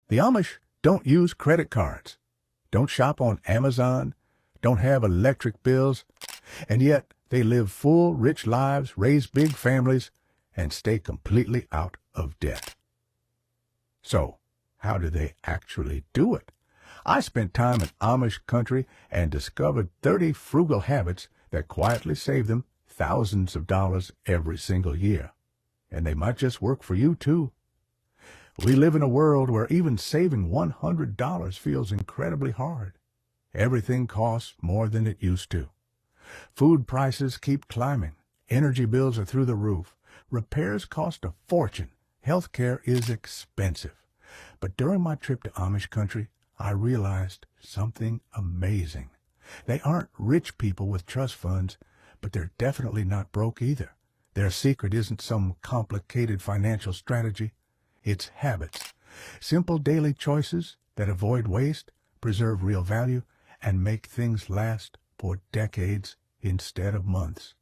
The Amish don't use credit cards, don't shop on Amazon, don't have electric bills, and yet they live full, rich lives, raise big families, and stay completely out of debt. So, how do they actually do it? I spent time in Amish country and discovered 30 frugal habits that quietly save them thousands of dollars every single year. And they might just work for you, too. We live in a world where even saving $100 feels incredibly hard. Everything costs more than it used to. Food prices keep climbing. Energy bills are through the roof. Repairs cost a fortune. Healthcare is expensive. But during my trip to Amish country, I realized something amazing. They aren't rich people with trust funds, but they're definitely not broke either. Their secret isn't some complicated financial strategy. It's habits. Simple daily choices that avoid waste, preserve real value, and make things last for decades instead of months.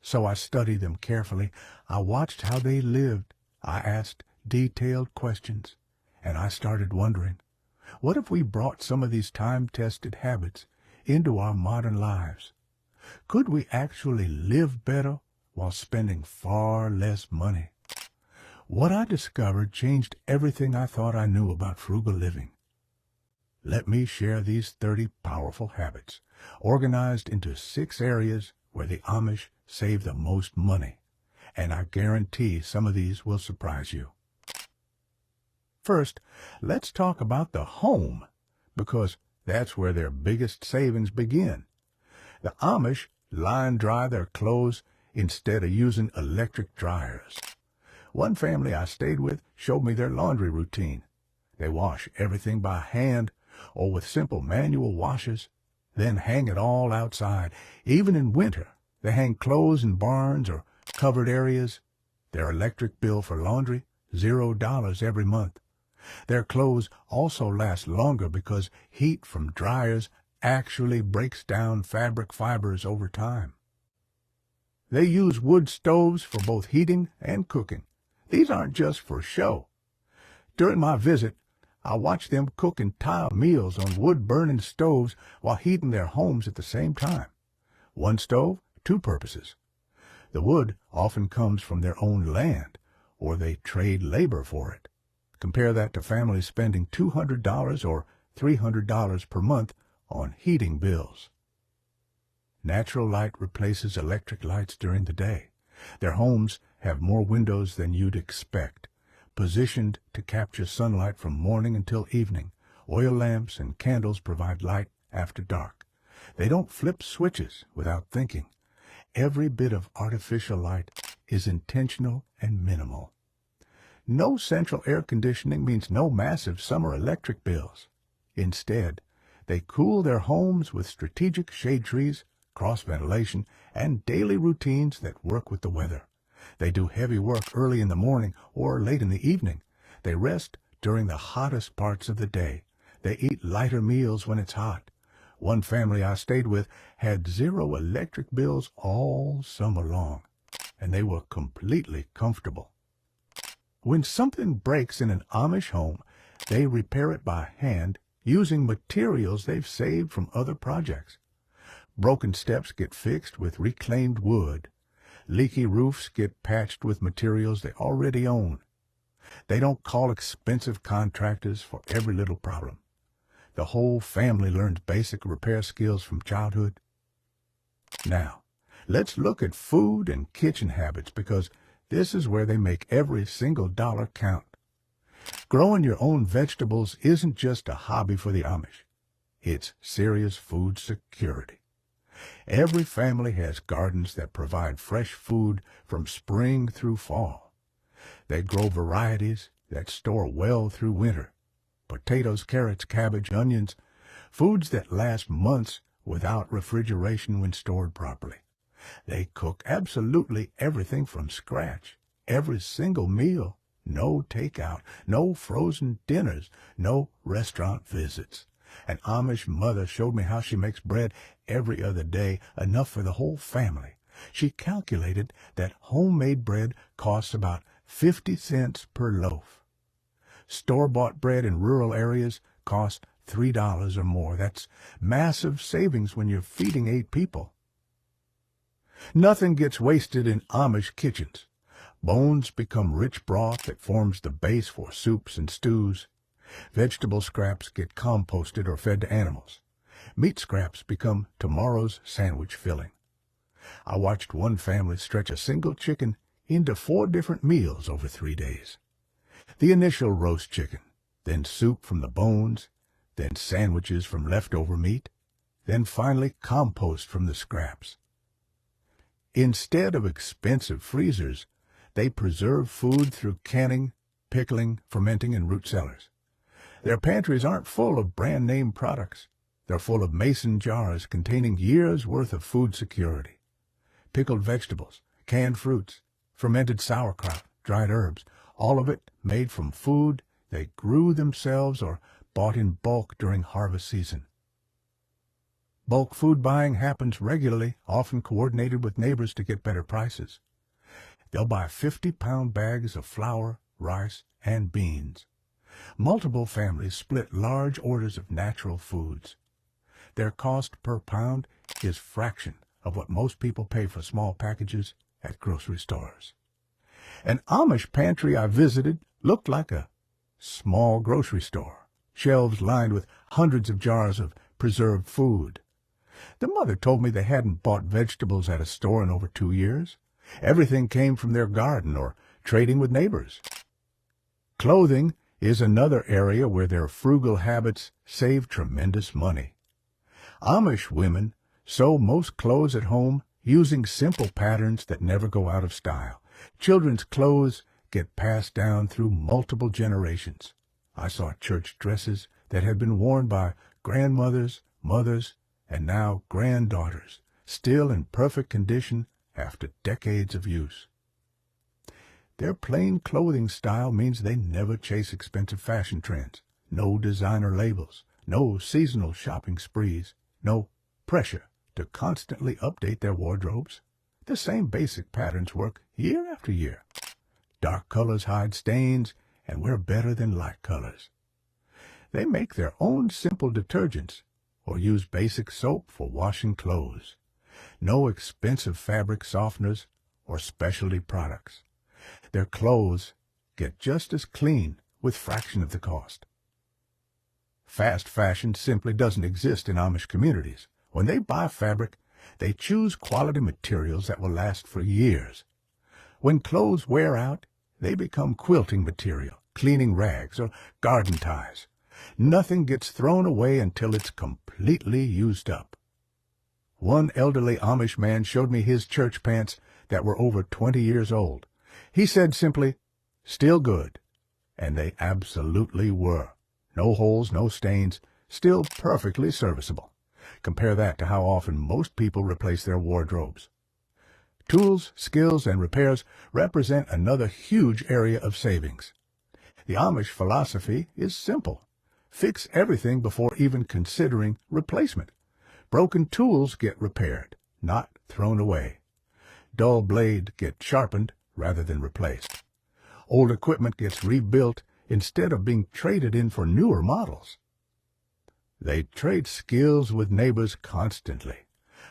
So I studied them carefully. I watched how they lived. I asked detailed questions, and I started wondering, what if we brought some of these time-tested habits into our modern lives? Could we actually live better while spending far less money? What I discovered changed everything I thought I knew about frugal living. Let me share these 30 powerful habits, organized into 6 areas where the Amish save the most money, and I guarantee some of these will surprise you. First, let's talk about the home, because that's where their biggest savings begin. The Amish line dry their clothes instead of using electric dryers. One family I stayed with showed me their laundry routine. They wash everything by hand or with simple manual washers, then hang it all outside. Even in winter, they hang clothes in barns or covered areas. Their electric bill for laundry, $0 every month. Their clothes also last longer because heat from dryers actually breaks down fabric fibers over time. They use wood stoves for both heating and cooking. These aren't just for show. During my visit, I watched them cook entire meals on wood-burning stoves while heating their homes at the same time. One stove, 2 purposes. The wood often comes from their own land, or they trade labor for it. Compare that to families spending $200 or $300 per month on heating bills. Natural light replaces electric lights during the day. Their homes have more windows than you'd expect, positioned to capture sunlight from morning until evening. Oil lamps and candles provide light after dark. They don't flip switches without thinking. Every bit of artificial light is intentional and minimal. No central air conditioning means no massive summer electric bills. Instead, they cool their homes with strategic shade trees, cross ventilation, and daily routines that work with the weather. They do heavy work early in the morning or late in the evening. They rest during the hottest parts of the day. They eat lighter meals when it's hot. One family I stayed with had 0 electric bills all summer long, and they were completely comfortable. When something breaks in an Amish home, they repair it by hand using materials they've saved from other projects. Broken steps get fixed with reclaimed wood. Leaky roofs get patched with materials they already own. They don't call expensive contractors for every little problem. The whole family learns basic repair skills from childhood. Now, let's look at food and kitchen habits, because this is where they make every single dollar count. Growing your own vegetables isn't just a hobby for the Amish. It's serious food security. Every family has gardens that provide fresh food from spring through fall. They grow varieties that store well through winter. Potatoes, carrots, cabbage, onions, foods that last months without refrigeration when stored properly. They cook absolutely everything from scratch, every single meal. No takeout, no frozen dinners, no restaurant visits. An Amish mother showed me how she makes bread every other day, enough for the whole family. She calculated that homemade bread costs about 50 cents per loaf. Store-bought bread in rural areas costs $3 or more. That's massive savings when you're feeding 8 people. Nothing gets wasted in Amish kitchens. Bones become rich broth that forms the base for soups and stews. Vegetable scraps get composted or fed to animals. Meat scraps become tomorrow's sandwich filling. I watched one family stretch a single chicken into 4 different meals over 3 days. The initial roast chicken, then soup from the bones, then sandwiches from leftover meat, then finally compost from the scraps. Instead of expensive freezers, they preserve food through canning, pickling, fermenting, and root cellars. Their pantries aren't full of brand-name products. They're full of mason jars containing years' worth of food security. Pickled vegetables, canned fruits, fermented sauerkraut, dried herbs, all of it made from food they grew themselves or bought in bulk during harvest season. Bulk food buying happens regularly, often coordinated with neighbors to get better prices. They'll buy 50-pound bags of flour, rice, and beans. Multiple families split large orders of natural foods. Their cost per pound is a fraction of what most people pay for small packages at grocery stores. An Amish pantry I visited looked like a small grocery store, shelves lined with hundreds of jars of preserved food. The mother told me they hadn't bought vegetables at a store in over 2 years. Everything came from their garden or trading with neighbors. Clothing is another area where their frugal habits save tremendous money. Amish women sew most clothes at home using simple patterns that never go out of style. Children's clothes get passed down through multiple generations. I saw church dresses that had been worn by grandmothers, mothers, and now granddaughters, still in perfect condition after decades of use. Their plain clothing style means they never chase expensive fashion trends. No designer labels, no seasonal shopping sprees, no pressure to constantly update their wardrobes. The same basic patterns work year after year. Dark colors hide stains and wear better than light colors. They make their own simple detergents or use basic soap for washing clothes. No expensive fabric softeners or specialty products. Their clothes get just as clean with fraction of the cost. Fast fashion simply doesn't exist in Amish communities. When they buy fabric, they choose quality materials that will last for years. When clothes wear out, they become quilting material, cleaning rags, or garden ties. Nothing gets thrown away until it's completely used up. One elderly Amish man showed me his church pants that were over 20 years old. He said simply, "Still good." And they absolutely were. No holes, no stains, still perfectly serviceable. Compare that to how often most people replace their wardrobes. Tools, skills, and repairs represent another huge area of savings. The Amish philosophy is simple. Fix everything before even considering replacement. Broken tools get repaired, not thrown away. Dull blade get sharpened rather than replaced. Old equipment gets rebuilt instead of being traded in for newer models. They trade skills with neighbors constantly.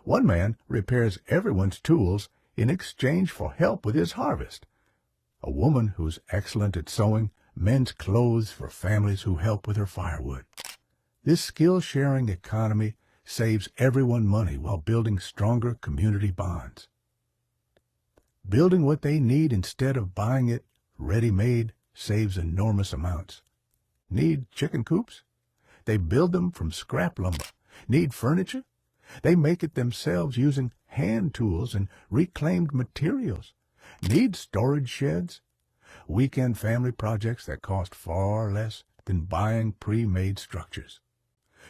One man repairs everyone's tools in exchange for help with his harvest. A woman who's excellent at sewing mends clothes for families who help with her firewood. This skill-sharing economy saves everyone money while building stronger community bonds. Building what they need instead of buying it ready-made saves enormous amounts. Need chicken coops? They build them from scrap lumber. Need furniture? They make it themselves using hand tools and reclaimed materials. Need storage sheds? Weekend family projects that cost far less than buying pre-made structures.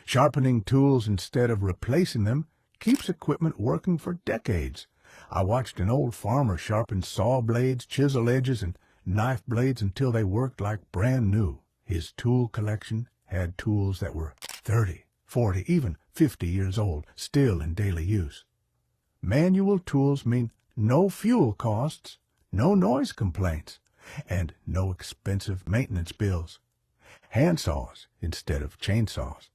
Sharpening tools instead of replacing them keeps equipment working for decades. I watched an old farmer sharpen saw blades, chisel edges, and knife blades until they worked like brand new. His tool collection had tools that were 30, 40, even 50 years old, still in daily use. Manual tools mean no fuel costs, no noise complaints, and no expensive maintenance bills. handsaws instead of chainsaws,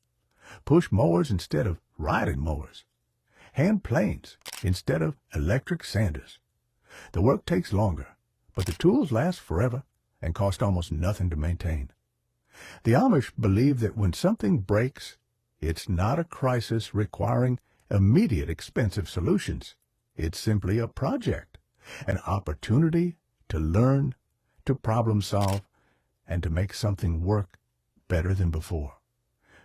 push mowers instead of riding mowers, hand planes instead of electric sanders. The work takes longer, but the tools last forever and cost almost nothing to maintain. The Amish believe that when something breaks, it's not a crisis requiring immediate expensive solutions. It's simply a project, an opportunity to learn, to problem solve, and to make something work better than before.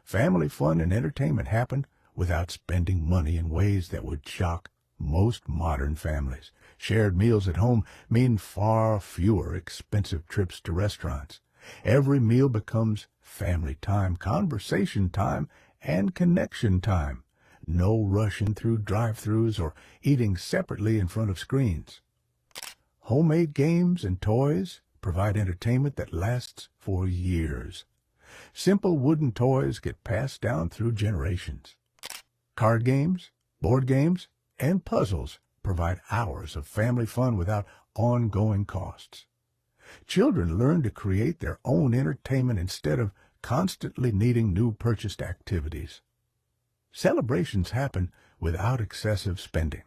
Family fun and entertainment happen without spending money in ways that would shock most modern families. Shared meals at home mean far fewer expensive trips to restaurants. Every meal becomes family time, conversation time, and connection time. No rushing through drive-thrus or eating separately in front of screens. Homemade games and toys provide entertainment that lasts for years. Simple wooden toys get passed down through generations. Card games, board games, and puzzles provide hours of family fun without ongoing costs. Children learn to create their own entertainment instead of constantly needing new purchased activities. Celebrations happen without excessive spending.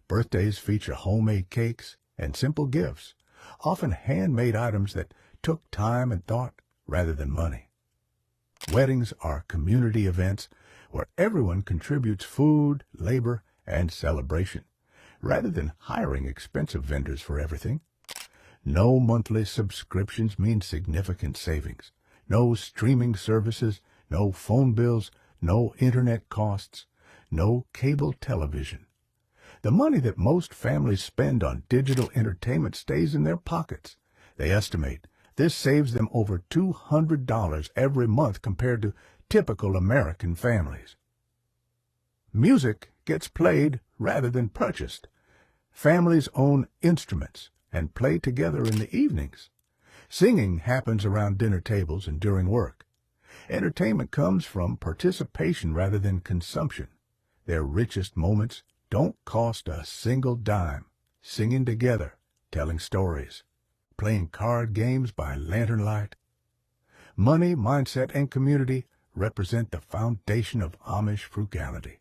Birthdays feature homemade cakes and simple gifts, often handmade items that took time and thought rather than money. Weddings are community events where everyone contributes food, labor, and celebration, rather than hiring expensive vendors for everything. No monthly subscriptions mean significant savings. No streaming services, no phone bills, no internet costs, no cable television. The money that most families spend on digital entertainment stays in their pockets. They estimate this saves them over $200 every month compared to typical American families. Music gets played rather than purchased. Families own instruments and play together in the evenings. Singing happens around dinner tables and during work. Entertainment comes from participation rather than consumption. Their richest moments don't cost a single dime. Singing together, telling stories, playing card games by lantern light. Money, mindset, and community represent the foundation of Amish frugality.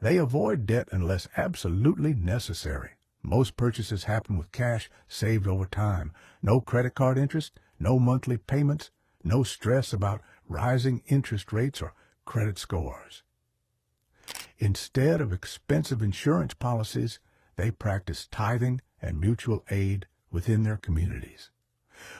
They avoid debt unless absolutely necessary. Most purchases happen with cash saved over time. No credit card interest, no monthly payments, no stress about rising interest rates or credit scores. Instead of expensive insurance policies, they practice tithing and mutual aid within their communities.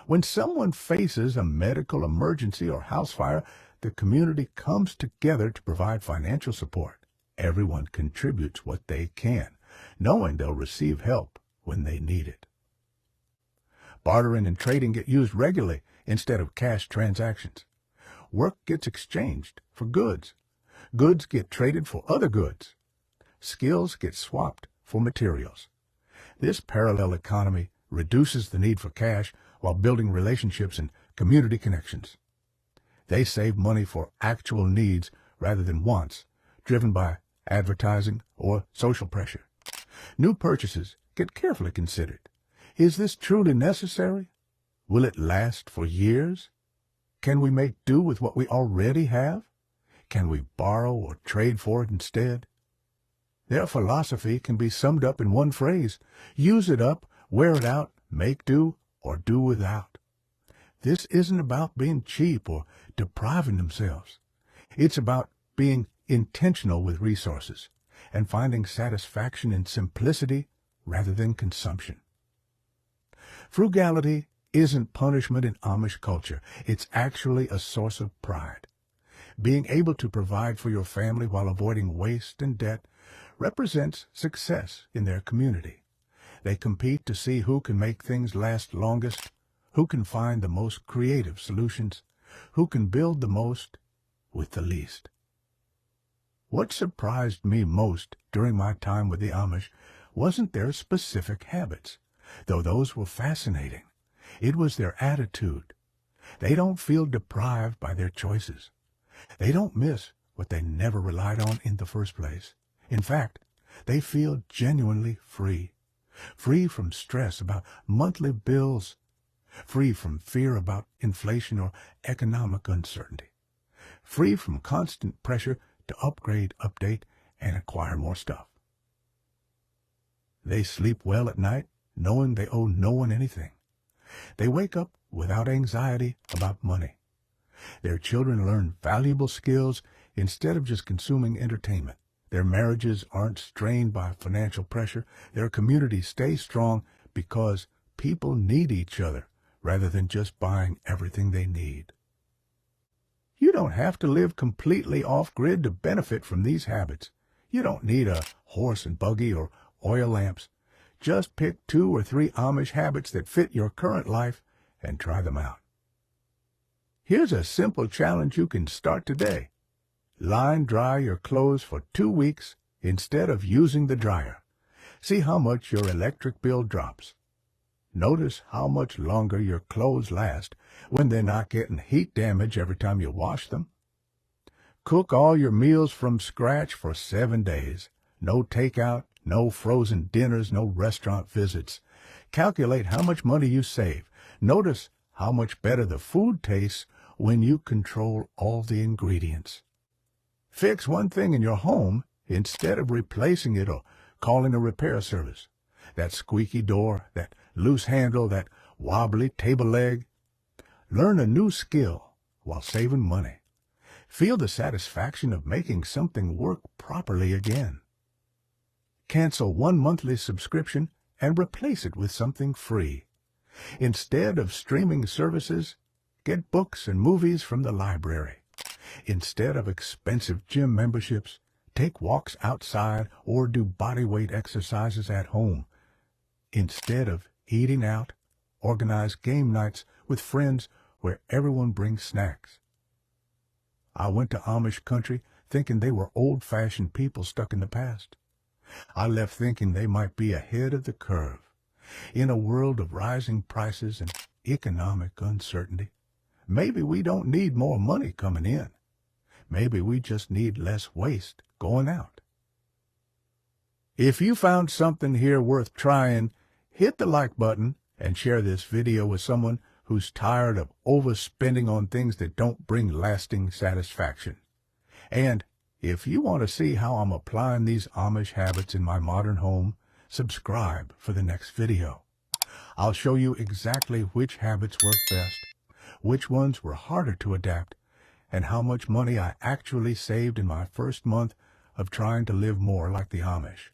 When someone faces a medical emergency or house fire, the community comes together to provide financial support. Everyone contributes what they can, knowing they'll receive help when they need it. Bartering and trading get used regularly instead of cash transactions. Work gets exchanged for goods. Goods get traded for other goods. Skills get swapped for materials. This parallel economy reduces the need for cash while building relationships and community connections. They save money for actual needs rather than wants, driven by advertising or social pressure. New purchases get carefully considered. Is this truly necessary? Will it last for years? Can we make do with what we already have? Can we borrow or trade for it instead? Their philosophy can be summed up in one phrase: use it up, wear it out, make do, or do without. This isn't about being cheap or depriving themselves. It's about being intentional with resources and finding satisfaction in simplicity rather than consumption. Frugality isn't punishment in Amish culture. It's actually a source of pride. Being able to provide for your family while avoiding waste and debt represents success in their community. They compete to see who can make things last longest, who can find the most creative solutions, who can build the most with the least. What surprised me most during my time with the Amish wasn't their specific habits, though those were fascinating. It was their attitude. They don't feel deprived by their choices. They don't miss what they never relied on in the first place. In fact, they feel genuinely free. Free from stress about monthly bills, free from fear about inflation or economic uncertainty, free from constant pressure to upgrade, update, and acquire more stuff. They sleep well at night, knowing they owe no one anything. They wake up without anxiety about money. Their children learn valuable skills instead of just consuming entertainment. Their marriages aren't strained by financial pressure. Their communities stay strong because people need each other rather than just buying everything they need. You don't have to live completely off-grid to benefit from these habits. You don't need a horse and buggy or oil lamps. Just pick 2 or 3 Amish habits that fit your current life and try them out. Here's a simple challenge you can start today. Line dry your clothes for 2 weeks instead of using the dryer. See how much your electric bill drops. Notice how much longer your clothes last when they're not getting heat damage every time you wash them. Cook all your meals from scratch for 7 days. No takeout, no frozen dinners, no restaurant visits. Calculate how much money you save. Notice how much better the food tastes when you control all the ingredients. Fix one thing in your home instead of replacing it or calling a repair service. That squeaky door, that loose handle, that wobbly table leg. Learn a new skill while saving money. Feel the satisfaction of making something work properly again. Cancel one monthly subscription and replace it with something free. Instead of streaming services, get books and movies from the library. Instead of expensive gym memberships, take walks outside or do bodyweight exercises at home. Instead of eating out, organize game nights with friends where everyone brings snacks. I went to Amish country thinking they were old-fashioned people stuck in the past. I left thinking they might be ahead of the curve. In a world of rising prices and economic uncertainty, maybe we don't need more money coming in. Maybe we just need less waste going out. If you found something here worth trying, hit the like button and share this video with someone who's tired of overspending on things that don't bring lasting satisfaction. And if you want to see how I'm applying these Amish habits in my modern home, subscribe for the next video. I'll show you exactly which habits work best, which ones were harder to adapt, and how much money I actually saved in my first month of trying to live more like the Amish.